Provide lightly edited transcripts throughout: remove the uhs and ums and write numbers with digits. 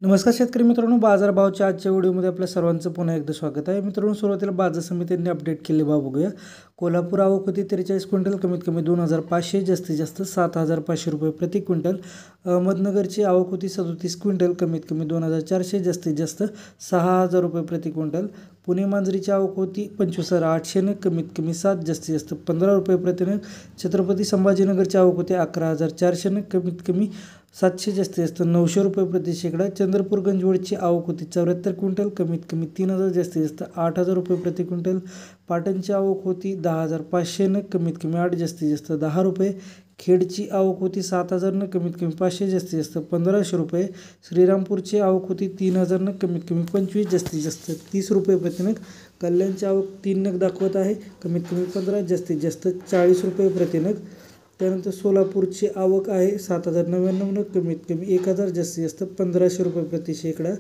नमस्कार शेतकरी मित्रांनो, बाजारभावाच्या आजच्या व्हिडिओमध्ये आपल्या सर्वांचं पुन्हा एकदा स्वागत आहे। मित्रांनो, सुरुवातीला बाजार समितीने अपडेट केले बघूया। कोल्हापूर आवक होती 43 क्विंटल, कमीत कमी 2500, जास्तीत जास्त 7500 रुपये प्रति क्विंटल। अहमदनगरची आवक होती 37 क्विंटल, कमीत कमी 2400, जास्तीत जास्त 6000 रुपये प्रति क्विंटल। पुणे मांजरीची आवक होती 25800, कमीत कमी 7, जास्तीत जास्त 15 रुपये प्रतिनग। छत्रपती संभाजीनगरची आवक होती 11400, कमीत कमी 700, जास्तीत जास्त 900 रुपये प्रति शेकडा। चंद्रपूर गंजवडची आवक होती 74 क्विंटल, कमीत कमी 3000, जास्तीत जास्त 8000 रुपये प्रति क्विंटल। पाटणची आवक होती 10500, कमीत कमी 8, जास्तीत जास्त 10 रुपये। खेडची आवक होती 7000, कमीत कमी 500, जास्तीत जास्त 1500 रुपये। श्रीरामपूरची आवक होती 3000, कमीत कमी 25, जास्तीत जास्त 30 रुपये प्रतिनग। कल्याणची आवक 3 नग दाखवत आहे, कमीत कमी 15, जास्तीत जास्त 40 रुपये प्रतिनग। त्यानंतर सोलापूरची आवक आहे 7099, कमीत कमी 1000, जास्तीत जास्त 1500 रुपये प्रति शेकडा।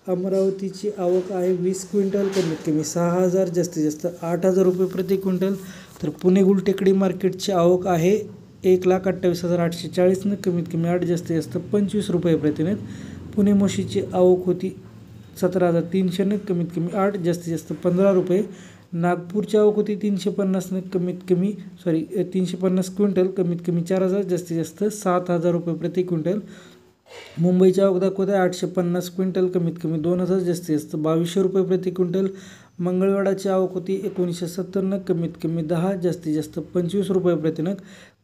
अमरावतीची आवक आहे 20 क्विंटल, कमीत कमी 6000, जास्तीत जास्त 8000 रुपये प्रति क्विंटल। तर पुणे गुलटेकडी मार्केटची आवक आहे 1,28,840, कमीत कमी 8, जास्तीत जास्त 25 रुपये प्रतिनग। पुणे मोशीची आवक होती 17,300, कमीत कमी 8, जास्तीत जास्त 15 रुपये। नागपूरची आवक होती 350, कमीत कमी 350 क्विंटल, कमीत कमी 4000, जास्तीत जास्त 7000 रुपये प्रति क्विंटल। मुंबईची आवक दाखवत आहे 850 क्विंटल, कमीत कमी 2000, जास्तीत जास्त 2200 रुपये प्रति क्विंटल। मंगळवेढाची आवक होती 1970, कमीत कमी 10, जास्तीत जास्त 25 रुपये प्रतिनग।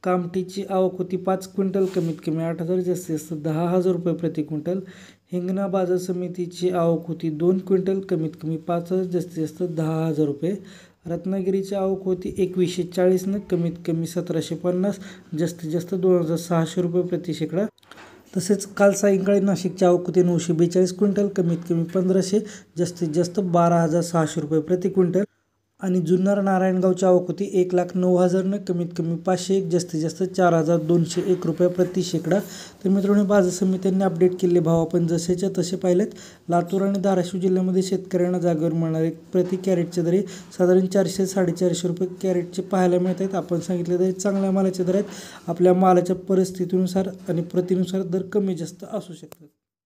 कामठीची आवक होती 5 क्विंटल, कमीत कमी 8000, जास्तीत जास्त 10000 रुपये प्रति क्विंटल। हिंगणा बाजार समितीची आवक होती 2 क्विंटल, कमीत कमी 5000, जास्तीत जास्त 10000 रुपये। रत्नागिरीची आवक होती 2140, कमीत कमी 1750, जास्तीत जास्त 2600 रुपये प्रति शेकडा। तसेच काल सायंकाळी नाशिकची आवक होती 942 क्विंटल, कमीत कमी 1500, जास्तीत जास्त 12600 रुपये प्रति क्विंटल। आणि जुन्नर नारायणगावची आवक होती 1,09,000, कमीत कमी 501, जास्तीत जास्त 4201 रुपये प्रति शेकडा। तर मित्रांनो, बाजार समित्यांनी अपडेट केलेले भाव आपण जसेच्या तसे पाहिलेत। लातूर आणि धाराशिव जिल्ह्यामध्ये शेतकऱ्यांना जागेवर मिळणारे प्रति कॅरेटचे दर साधारण 400-450 रुपये कॅरेटचे पाहायला मिळत आहेत। आपण सांगितले तर चांगल्या मालाचे दर आहेत। आपल्या मालाच्या परिस्थितीनुसार आणि प्रतीनुसार दर कमी जास्त असू शकतात।